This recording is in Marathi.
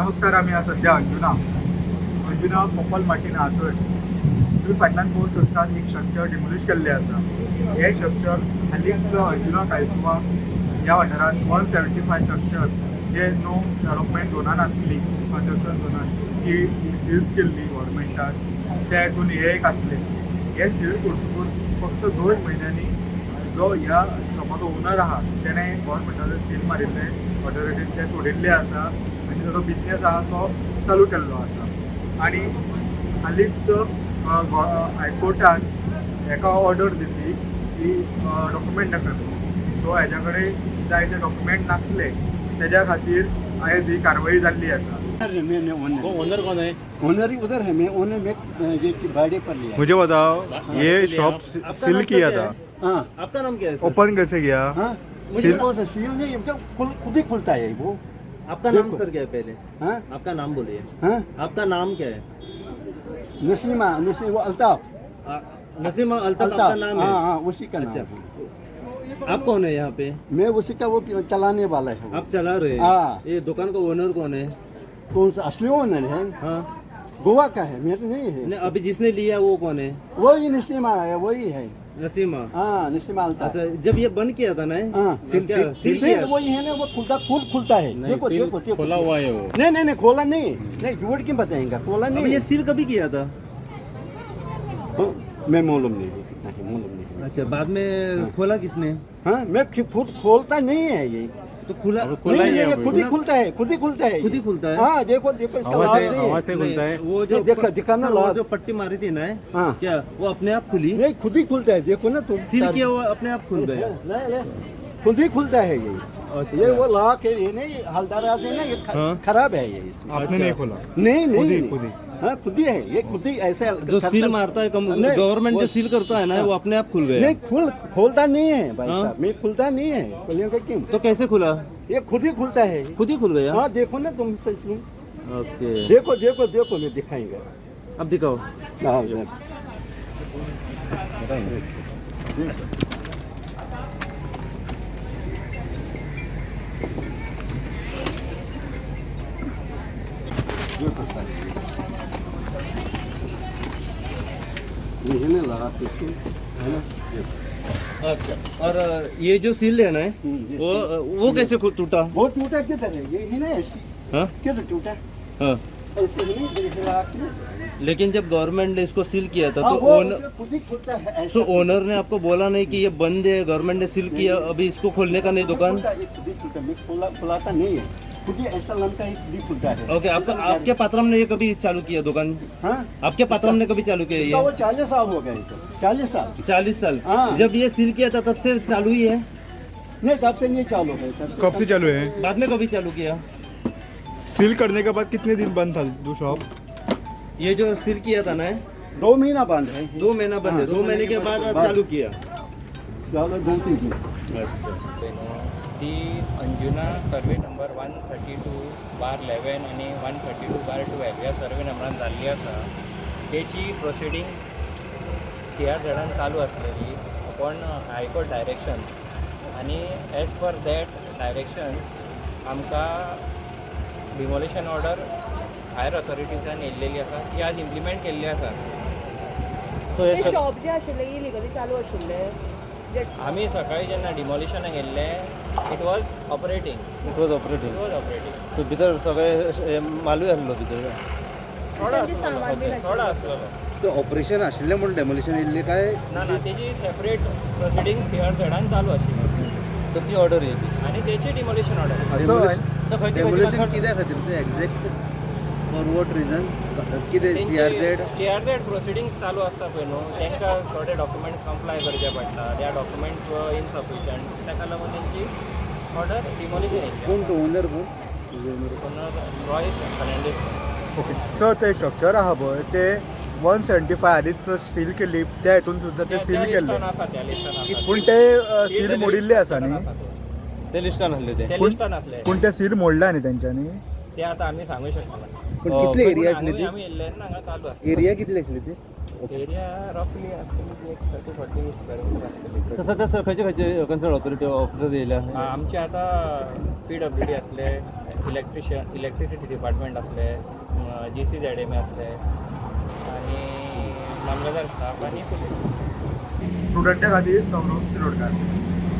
नमस्कार. आम्ही आज सध्या अंजुना कोप्पल मार्टीन आहा थंय. तुम्ही फाटल्यान पळोवंक शकतात एक स्ट्रक्चर डिमोलिश केल्लें आसा. हे स्ट्रक्चर हालींच अंजुना कायसुवा ह्या वाठारांत 175 स्ट्रक्चर जे नो डेव्हलपमेंट झोनान आसली, कन्स्ट्रक्शन झोनान ती सील्स केल्ली गव्हर्मेंटान, ते हातून हे एक आसले. हे सील करतकूच फक्त 2 म्हयन्यांनी जो ह्या शॉपाचो ओनर आहा तेणे गव्हर्मेंटाचो सील मारिल्ले, ऑथॉरिटीन ते सोडिल्ले आसा आनी ताजो बिजनेस आहा तो चालू केल्लो आसा. आनी हालींच हायकोर्टान हेका ऑर्डर दिल्ली की डॉक्युमेंट दाखय. सो हेज्या कडेन जाय ते डॉक्युमेंट नासले तेज्या खातीर आयज ही कारवाई जाल्ली आसा. वो ओनर कौन है? ओनर ही उधर है. मैं ओनर में ये भाड़े पर लिया. मुझे बताओ ये शॉप सील किया था, हाँ आपका नाम क्या है सर? ओपन कैसे किया? हाँ मुझे कौन सा सील नहीं, ये तो खुद ही खुलता है वो. आपका नाम देखो। सर क्या है पहले? हाँ आपका नाम बोलिए. हाँ आपका नाम क्या है? नसीम वो अल्ताफ. नसीम अल्ताफ आपका नाम है? हाँ हाँ उसी का नाम अच्छा. है. आप कौन है यहाँ पे? मैं उसी का वो चलाने वाला है. आप चला रहे हैं? हाँ. ये दुकान का ओनर कौन है? कौन सा असली ओनर है? हाँ. गोवा का है, मेरा नहीं है. नहीं, अभी जिसने लिया वो कौन है? वही नसीमा है, वही है. नसीमा. हाँ नसीमा अल्ताफ. अच्छा, जब ये बंद किया था ना, हाँ सील सील वही है ना, वो खुलता है. देखो देखो देखो. खोला हुआ है वो. नहीं खोला नहीं झूठ क्यों बताएंगे. खोला अभी नहीं. ये सील कभी किया था? मैं मालूम नहीं मालूम नहीं. अच्छा, बाद में खोला किसने? हाँ मैं खुद खोलता नहीं है ये. तो खुला खुला ही नहीं, है ये वो. खुद ही खुलता है. खुद ही खुलता है. हाँ, देखो देखो इसका हवा लाभ से नहीं है. हवा से खुलता है. वो जो देखो, दिखाना सर, वो लाभ. जो पट्टी मारी थी ना, हाँ. क्या वो अपने आप खुली? नहीं खुद ही खुलता है. देखो ना तुम. सील किया हुआ अपने आप खुल गया. ले खुद ही खुलता है ये. अच्छा. ये वो लॉक है, ये नहीं हलदारा से ना, ये हाँ. खराब है ये इसमें. आपने नहीं खोला? नहीं खुद ही नहीं हाँ खुद ही है ये. खुद ही ऐसे जो सील मारता है नहीं, गवर्नमेंट जो वो- सील करता है ना, वो अपने आप खुल गया. नहीं खोलता नहीं है भाई हाँ? साहब. मैं खुलता नहीं है. खोलेंगे क्यों? तो कैसे खुला? ये खुद ही खुलता है. खुद ही खुल गया. हाँ देखो ना तुम सही. ओके, देखो देखो देखो मैं दिखाएंगे. अब दिखाओ. हाँ ये है ना लगा पीछे है ना. अच्छा, और ये जो सील है ना, ये वो कैसे टूटा? वो टूटा किधर है? ये है ना ऐसी. हाँ किधर टूटा? हाँ. ऐसे ही नहीं देखने लगा के. लेकिन जब गवर्नमेंट ने इसको सील किया था हाँ, तो वो ओनर उसे खुद ही खुलता है ऐसा. तो ओनर ने आपको बोला नहीं कि ये बंद है, गवर्नमेंट ने सील किया, अभी इसको खोलने का नहीं दुकान? खुलता है, ये खुद ही खुलता है. मैं खुलाता नहीं है. खुद ही ऐसा लगता है खुद ही खुलता है. ओके, आपके पात्रम ने ये कभी चालू किया दुकान? हाँ आपके पात्रम ने कभी चालू किया इसका वो ये? 40 साल हो गए. 40 साल 40 साल. हाँ. जब ये सील किया था तब से चालू ही है? नहीं तब से नहीं चालू है. कब से चालू है? बाद में कभी चालू किया? सील करने के बाद कितने दिन बंद था जो शॉप? ये जो सील किया था ना, 2 महीना बंद है. 2 महीना बंद है. हाँ, 2 महीने के बाद बाद. चालू किया. चलो 2-3 दिन. ती अंजुना सर्वे नंबर 132/11 आणि 132/12 ह्या सर्वे नंबरान जाल्ली आसा. तेची प्रोसिडींग्स CRZ चालू आसलेली अपॉन हायकोर्ट डायरेक्शन्स आनी एज पर दॅट डायरेक्शन्स आमकां डिमोलिशन ऑर्डर हायर ऑथॉरिटीजान येयल्लेली आसा, ती आज इम्प्लिमेंट केल्ली आसा. ते शॉप जे आशिल्ले इलिगली चालू आशिल्ले जे आमी सकाळी जेन्ना डिमोलिशनाक गेल्ले it was operating. It was operating. Operating so भितर सगळे मालूय आसलो भितर. थोडा त्यांचे सामान बीन आसलो, थोडा आसलेलो. तो ऑपरेशन आशिल्ले म्हणून डेमोलिशन येयल्ले काय? ना तेजी सेपरेट प्रोसिडींग CRZ चालू आशिल्ली सो ती ऑर्डर येयली. आनी तेची डिमोलिशन ऑर्डर. असं डेमोलिशन कित्या खातीर ते एक्झॅक्ट फॉर वॉट रिजन? कितें CRZ प्रोसिडींग्स चालू आसता पळय न्हू, तांकां थोडे डॉक्युमेंट्स कंप्लाय करचे पडटा. त्या डॉक्युमेंट्स इनसफिशियंट, ताका लागून तेंची ऑर्डर डिमोलिशन येयली. कोण तो ओनर कोण? रॉयस फर्नांडीस. ओके. सो ते स्ट्रक्चर आहा पळय ते 175 हालींच सील केल्ली, त्या हितून सुद्दां ते सील केल्ले. आसा त्या लिस्टान पूण ते सील मोडिल्ले आसा न्ही. ते लिस्टान आसले ते. त्या लिस्टान आसले पूण ते सील मोडला न्ही तेंच्यांनी. ते आतां आमी सांगूं शकना. पण कितले एरिया आसले ती? आमी येयल्ले ना, हांगा चालू आसा. एरिया कितली आसली ती? एरिया रफली आसतली एक 30-40 स्क्वेअर मीटर आसतली. तसं तसं खंयचे खंयचे कन्सर्न ऑथॉरिटी ऑफिसर येयल्या? आमचे आतां PWD आसले, इलेक्ट्रिसिटी डिपार्टमेंट असले GCZM असले आणि मामलेदार स्टाफ आणि पुलीस. स्टुडंटा खातीर सौरभ शिरोडकार.